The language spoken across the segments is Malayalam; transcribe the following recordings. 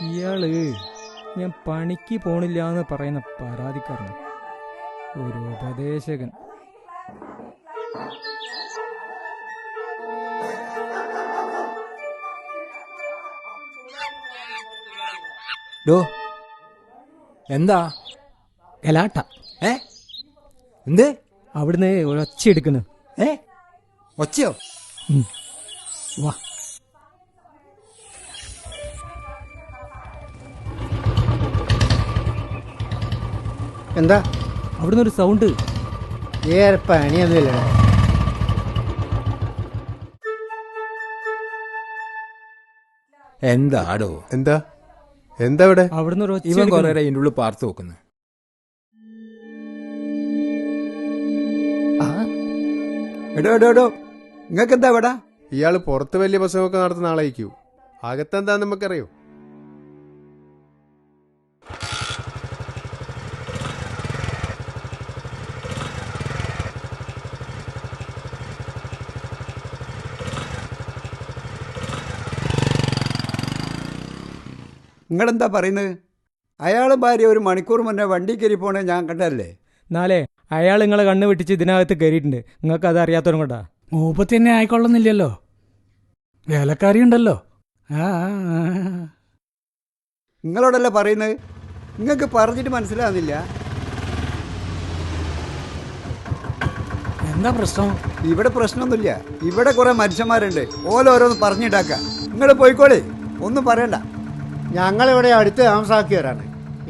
ഇയാള് ഞാൻ പണിക്ക് പോണില്ല എന്ന് പറയുന്ന പരാതിക്കാരൻ, ഒരു ഉപദേശകൻ. ഡോ എന്താ ഗലാട്ട എന്ത് അവിടുന്ന് ഒരൊച്ച എടുക്കുന്നു. ഒച്ചയോ? വാ. എന്താ അവിടുന്ന് ഒരു സൗണ്ട്. ഏറെ പണിയൊന്നുമില്ല. എന്താടോ? എന്താ എന്താ ഇവിടെ? അവിടുന്ന് ഒരു ഒച്ച ഇവൻ എടുക്കുന്നു. കൊറേ ഇതിന്റെ ഉള്ളിൽ പാർത്ത് നോക്കുന്നു. എടോ എടോ എടോ, നിങ്ങൾക്ക് എന്താ ഇവിടെ? ഇയാള് പുറത്ത് വലിയ പ്രസവമൊക്കെ നടത്തുന്ന ആളായിരിക്കൂ. അകത്തെന്താന്ന് നമുക്കറിയോ? നിങ്ങളെന്താ പറയുന്നത്? അയാളും ഭാര്യ ഒരു മണിക്കൂർ മുന്നേ വണ്ടി കയറി പോണേ ഞാൻ കണ്ടല്ലേ. എന്നാലേ അയാൾ നിങ്ങളെ കണ്ണ് വെട്ടിച്ച് ഇതിനകത്ത് കയറിയിട്ടുണ്ട്. നിങ്ങൾക്ക് അത് അറിയാത്തവരും കൊണ്ടാ. മൂപ്പത്തി തന്നെ ആയിക്കൊള്ളുന്നില്ലല്ലോ, വേലക്കാരി ഉണ്ടല്ലോ. നിങ്ങളോടല്ലേ പറയുന്നത്? നിങ്ങൾക്ക് പറഞ്ഞിട്ട് മനസ്സിലാകുന്നില്ല. എന്താ പ്രശ്നം? ഇവിടെ പ്രശ്നമൊന്നുമില്ല. ഇവിടെ കുറെ മനുഷ്യന്മാരുണ്ട്, ഓരോന്ന് പറഞ്ഞിട്ടാക്ക. നിങ്ങൾ പോയിക്കോളേ, ഒന്നും പറയണ്ട. ഞങ്ങളിവിടെ അടുത്ത് താമസാക്കിയവരാണ്.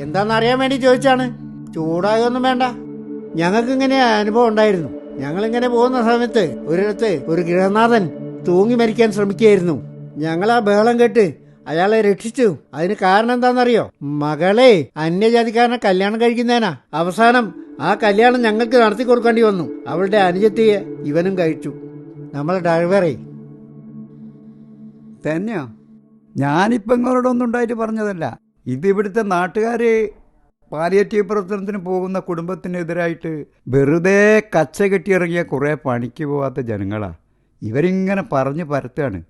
എന്താണെന്നറിയാൻ വേണ്ടി ചോദിച്ചാണ്. ചൂടായൊന്നും വേണ്ട. ഞങ്ങൾക്ക് ഇങ്ങനെ അനുഭവം ഉണ്ടായിരുന്നു. ഞങ്ങളിങ്ങനെ പോകുന്ന സമയത്ത് ഒരിടത്ത് ഒരു ഗൃഹനാഥൻ തൂങ്ങി മരിക്കാൻ ശ്രമിക്കുകയായിരുന്നു. ഞങ്ങൾ ആ ബഹളം കേട്ട് അയാളെ രക്ഷിച്ചു. അതിന് കാരണം എന്താണെന്നറിയോ? മകളെ അന്യജാതിക്കാരനെ കല്യാണം കഴിക്കുന്നതിനാ. അവസാനം ആ കല്യാണം ഞങ്ങൾക്ക് നടത്തി കൊടുക്കേണ്ടി വന്നു. അവളുടെ അനുജത്തിയെ ഇവനും കഴിച്ചു. നമ്മളെ ഡ്രൈവറെ. തന്നെയോ? ഞാനിപ്പോൾ നിങ്ങളോടൊന്നും ഉണ്ടായിട്ട് പറഞ്ഞതല്ല. ഇത് ഇവിടുത്തെ നാട്ടുകാർ പാലിയേറ്റീവ് പ്രവർത്തനത്തിന് പോകുന്ന കുടുംബത്തിനെതിരായിട്ട് വെറുതെ കച്ച കെട്ടിയിറങ്ങിയ കുറേ പണിക്ക് പോകാത്ത ജനങ്ങളാണ്. ഇവരിങ്ങനെ പറഞ്ഞ് പരത്താണ്.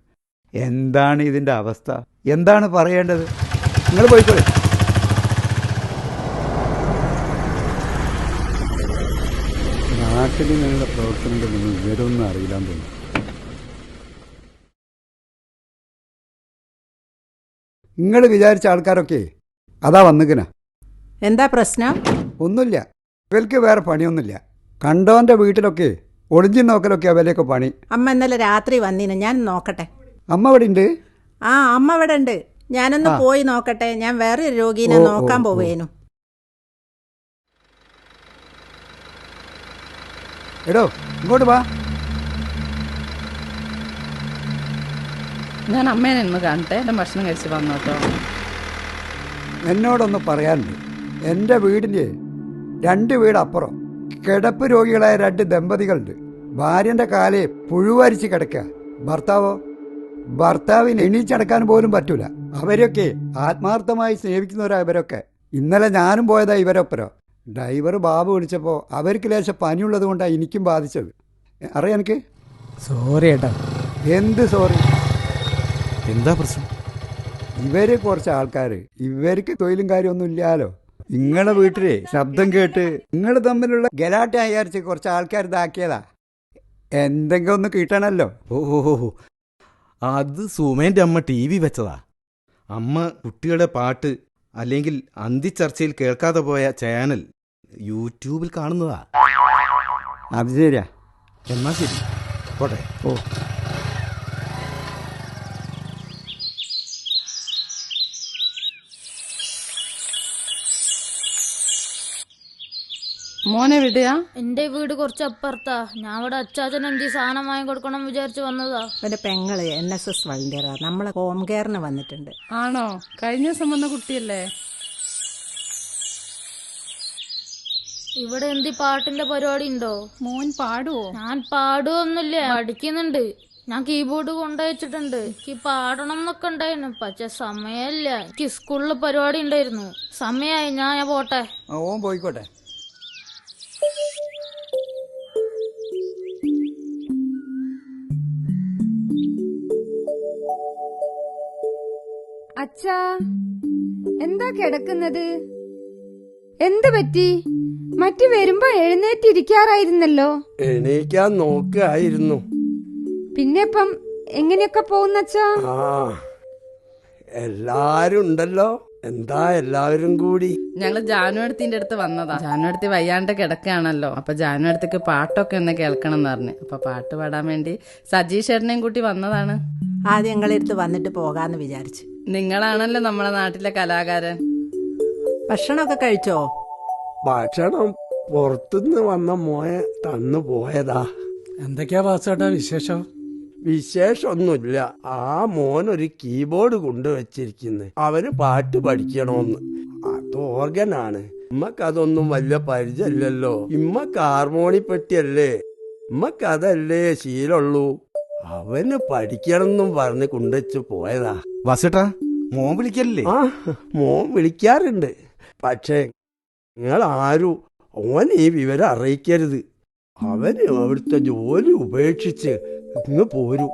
എന്താണ് ഇതിൻ്റെ അവസ്ഥ? എന്താണ് പറയേണ്ടത്? നിങ്ങൾ പോയിക്കോളെ. നാട്ടിൽ നിങ്ങളുടെ പ്രവർത്തനങ്ങളൊന്നും ഇവരൊന്നും അറിയില്ലാന്ന് തോന്നുന്നു. നിങ്ങൾ വിചാരിച്ച ആൾക്കാരൊക്കെ അതാ വന്നിക്കന. എന്താ പ്രശ്നം? ഒന്നുമില്ല, ഇവർക്ക് വേറെ പണിയൊന്നുമില്ല. കണ്ടോൻ്റെ വീട്ടിലൊക്കെ ഒളിഞ്ഞു നോക്കലൊക്കെ അവരെയൊക്കെ പണി. അമ്മ ഇന്നലെ രാത്രി വന്നിന്, ഞാൻ നോക്കട്ടെ. അമ്മ ഇവിടെ ഉണ്ട്? ആ, അമ്മ ഇവിടെ ഉണ്ട്. ഞാനൊന്ന് പോയി നോക്കട്ടെ. ഞാൻ വേറെ രോഗീനെ നോക്കാൻ പോവേനു. എടോ ഇങ്ങോട്ട് വാ. ഞാൻ അമ്മേനെ ഒന്ന് കാണട്ടെ. എൻ്റെ ഭക്ഷണം കഴിച്ച് വന്നോട്ടോ. എന്നോടൊന്ന് പറയാനുണ്ട്. എൻ്റെ വീടിൻ്റെ 2 വീട് അപ്പുറം കിടപ്പ് രോഗികളായ 2 ദമ്പതികളുണ്ട്. ഭാര്യൻ്റെ കാലെ പുഴുവരിച്ച് കിടക്കുക. ഭർത്താവിന് എണീച്ചടക്കാൻ പോലും പറ്റൂല. അവരൊക്കെ ആത്മാർത്ഥമായി സ്നേഹിക്കുന്നവരാ ഇവരൊക്കെ. ഇന്നലെ ഞാനും പോയതാ ഇവരൊപ്പരോ. ഡ്രൈവർ ബാബു വിളിച്ചപ്പോൾ അവർക്ക് ലേശം പനിയുള്ളത് കൊണ്ടാണ് എനിക്കും ബാധിച്ചത്. അറിയാം എനിക്ക്. സോറി ഏട്ടാ. എന്ത് സോറി? എന്താ പ്രശ്നം? ഇവര് കുറച്ച് ആൾക്കാർ, ഇവർക്ക് തൊഴിലും കാര്യമൊന്നും ഇല്ലാലോ. നിങ്ങളെ വീട്ടിലെ ശബ്ദം കേട്ട് നിങ്ങൾ തമ്മിലുള്ള ഗലാട്ട വിചാരിച്ച് കുറച്ച് ആൾക്കാർ ഇതാക്കിയതാ. എന്തെങ്കിലും ഒന്ന് കിട്ടണമല്ലോ. ഓഹോ, അത് സുമേൻ്റെ അമ്മ TV വെച്ചതാ. അമ്മ കുട്ടികളുടെ പാട്ട് അല്ലെങ്കിൽ അന്തിച്ചർച്ചയിൽ കേൾക്കാതെ പോയ ചാനൽ യൂട്യൂബിൽ കാണുന്നതാ. അത് ശരിയാ. എന്നാ ശരി, പോട്ടെ. മോനെ വിടയാ? എന്റെ വീട് കുറച്ച് അപ്പുറത്താ. ഞാൻ ഇവിടെ അച്ചാച്ചൻ എന്തി സാധനം വാങ്ങി കൊടുക്കണം വിചാരിച്ചു വന്നതാ. ഒരു പെങ്ങള് NSS വളണ്ടിയറാ. നമ്മളെ ഹോം കെയറിന് വന്നിട്ടുണ്ട്. ആണോ? കഴിഞ്ഞ ദിവസം വന്ന കുട്ടിയല്ലേ? ഇവിടെ എന്തി പാട്ടിന്റെ പരിപാടി ഉണ്ടോ? മോൻ പാടുവോ? ഞാൻ പാടുവൊന്നുമില്ല, പഠിക്കുന്നുണ്ട്. ഞാൻ കീബോർഡ് കൊണ്ടുവച്ചിട്ടുണ്ട്. എനിക്ക് പാടണം എന്നൊക്കെ ഉണ്ടായിരുന്നു, പക്ഷെ സമയമില്ല. എനിക്ക് സ്കൂളിൽ പരിപാടി ഉണ്ടായിരുന്നു. സമയമായി, ഞാൻ പോട്ടെ. ഓൻ പോയിക്കോട്ടെ. അച്ഛാ, എന്താ കിടക്കുന്നത്? എന്ത് പറ്റി? മറ്റു വരുമ്പോ എഴുന്നേറ്റിരിക്കാറായിരുന്നല്ലോ. എണീക്കാൻ നോക്കായിരുന്നു. പിന്നെ ഇപ്പം എങ്ങനെയൊക്കെ പോകുന്നച്ചാ? ആ, എല്ലാരും ഉണ്ടല്ലോ. എന്താ എല്ലാവരും കൂടി? ഞങ്ങള് ജാനുവടുത്തിന്റെ അടുത്ത് വന്നതാ. ജാനുവടുത്തി വയ്യാണ്ട് കിടക്കുകയാണല്ലോ. അപ്പൊ ജാനുവടുത്തിക്ക് പാട്ടൊക്കെ ഒന്ന് കേൾക്കണം എന്ന് പറഞ്ഞു. അപ്പൊ പാട്ട് പാടാൻ വേണ്ടി സജീഷ് ചേട്ടനെയും കൂട്ടി വന്നതാണ്. ആദ്യം ഞങ്ങളെടുത്ത് വന്നിട്ട് പോകാന്ന് വിചാരിച്ചു. നിങ്ങളാണല്ലോ നമ്മളെ നാട്ടിലെ കലാകാരൻ. ഭക്ഷണമൊക്കെ കഴിച്ചോ? ഭക്ഷണം പുറത്തുനിന്ന് വന്ന മോയെ തന്നു പോയതാ. എന്തൊക്കെയാ വാസേട്ടാ വിശേഷം? വിശേഷമൊന്നുമില്ല. ആ മോനൊരു കീബോർഡ് കൊണ്ടുവച്ചിരിക്കുന്നു. അവന് പാട്ട് പഠിക്കണോന്ന്. അത് ഓർഗനാണ്. ഇമ്മക്കതൊന്നും വലിയ പരിചയമില്ലല്ലോ. ഇമ്മക്ക് ഹാർമോണിപ്പെട്ടിയല്ലേ, ഇമ്മക്കതല്ലേ ശീലമുള്ളൂ. അവന് പഠിക്കണമെന്നും പറഞ്ഞ് കൊണ്ടുവച്ച് പോയതാ. വാസേട്ടാ, മോൻ വിളിക്കല്ലേ? ആ, മോൻ വിളിക്കാറുണ്ട്. പക്ഷേ നിങ്ങൾ ആരും ഓൻ ഈ വിവരം അറിയിക്കരുത്. അവന് അവിടുത്തെ ജോലി ഉപേക്ഷിച്ച് ഇങ്ങ് പോരും.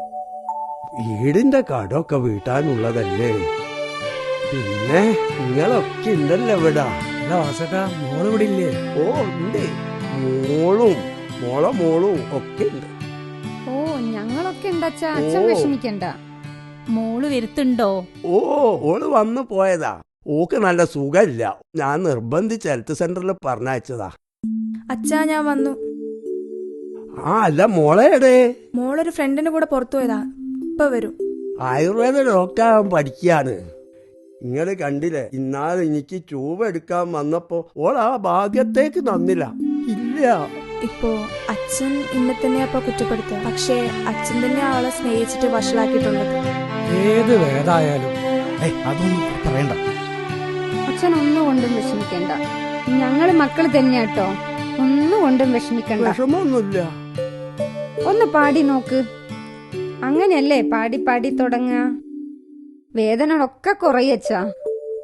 വീടിന്റെ കടമൊക്കെ വീട്ടാനുള്ളതല്ലേ. പിന്നെ നിങ്ങളൊക്കെ ഉണ്ടല്ലോ ഇവിടെ. അല്ല വാസേട്ടാ, മോള് ഇവിടെ ഇല്ലേ? ഓ ഉണ്ട്. മോളും മോളും ഒക്കെ ഉണ്ട്. ഓ, ഞങ്ങളൊക്കെ ഉണ്ടച്ചാ. അച്ഛൻ ഓ. വിഷമിക്കണ്ട. മോള് വരുത്തുണ്ടോ? ഓ, ഓള് വന്നു പോയതാ. ഓക്ക് നല്ല സുഖമില്ല. ഞാൻ നിർബന്ധിച്ച് ഹെൽത്ത് സെന്ററിൽ പറഞ്ഞയച്ചതാ. അച്ഛാ, ഞാൻ വന്നു. ആ, അല്ല മോളെടെ? മോളൊരു ഫ്രണ്ടിന്റെ കൂടെ പുറത്തു പോയതാ. ഇപ്പൊ വരും. ആയുർവേദ ഡോക്ടറാകാൻ പഠിക്കാണ്. നിങ്ങള് കണ്ടില്ലേ, ഇന്നാൾ എനിക്ക് ട്യൂബ് എടുക്കാൻ വന്നപ്പോ ഓൾ ആ ഭാഗ്യത്തേക്ക് തന്നില്ല. ഇല്ല. ഇപ്പോ അച്ഛൻ ഇന്നെ തന്നെയാ ഇപ്പൊ കുറ്റപ്പെടുത്തുക. പക്ഷേ അച്ഛൻ തന്നെ ആളെ സ്നേഹിച്ചിട്ട് വഷളാക്കിയിട്ടുള്ളത്. ഏത് വേദായാലും അതൊന്നും പറയണ്ട. അച്ഛൻ ഒന്നുകൊണ്ടും വിഷമിക്കണ്ട. ഞങ്ങള് മക്കള് തന്നെയാട്ടോ. ഒന്നുകൊണ്ടും വിഷമിക്കണ്ട. വിഷമൊന്നുമില്ല. ഒന്ന് പാടി നോക്ക്. അങ്ങനെയല്ലേ പാടി പാടി തുടങ്ങ. വേദനകളൊക്കെ കുറയച്ചാ.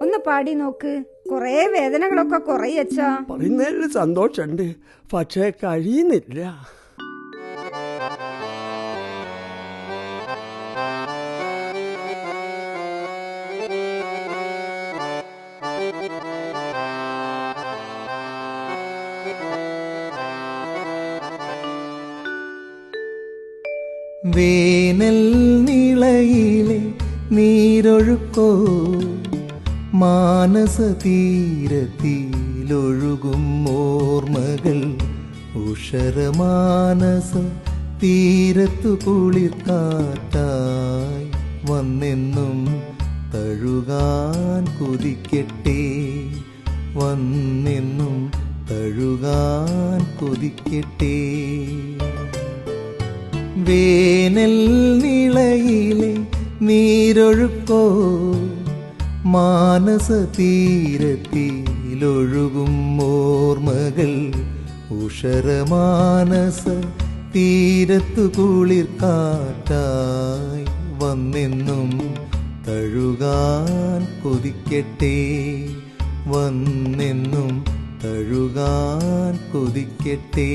ഒന്ന് പാടി നോക്ക്. കൊറേ വേദനകളൊക്കെ കുറയച്ചാ. പറയുന്നതിൽ സന്തോഷമുണ്ട്, പക്ഷേ കഴിയുന്നില്ല. വേനൽ നിളയിലെ നീരൊഴുക്കോ മാനസതീരത്തിലൊഴുകും ഓർമ്മകൾ. ഉഷരമാനസ തീരത്തു കുളിർക്കാറ്റായി വന്നെന്നും തഴുകാൻ കൊതിക്കട്ടെ. വന്നെന്നും തഴുകാൻ കൊതിക്കട്ടെ. വേനൽ നിളയിലെ നീരൊഴുക്കോ മാനസതീരത്തിലൊഴുകും ഓർമ്മകൾ. ഉഷരമാനസ തീരത്തു കുളിർക്കാറ്റായി വന്നെന്നും തഴുകാൻ കൊതിക്കട്ടെ. വന്നെന്നും തഴുകാൻ കൊതിക്കട്ടെ.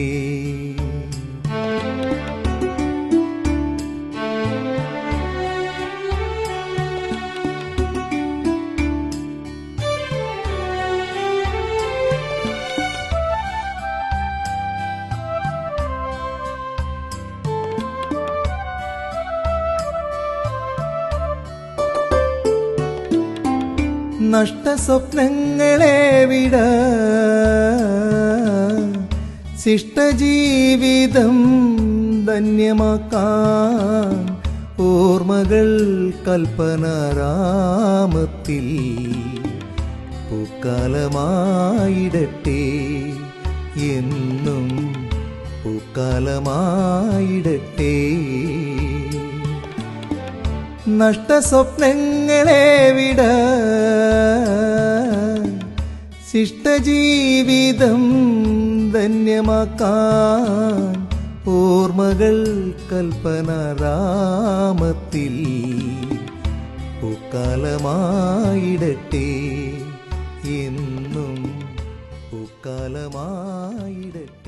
നഷ്ടസ്വപ്നങ്ങളെ വിട ശിഷ്ടജീവിതം ധന്യമാക്കാൻ ഓർമ്മകൾ കൽപ്പനാരാമത്തിൽ പൂക്കാലമായിടട്ടെ. എന്നും പൂക്കാലമായിടട്ടെ. നഷ്ടസ്വപ്നങ്ങളെ വിട ശിഷ്ടജീവിതം ധന്യമാക്കാൻ ഓർമ്മ ഓർമ്മകൾ കൽപ്പനാരാമത്തിൽ പൂക്കാലമായിടട്ടെ, എന്നും പൂക്കാലമായിടട്ടെ.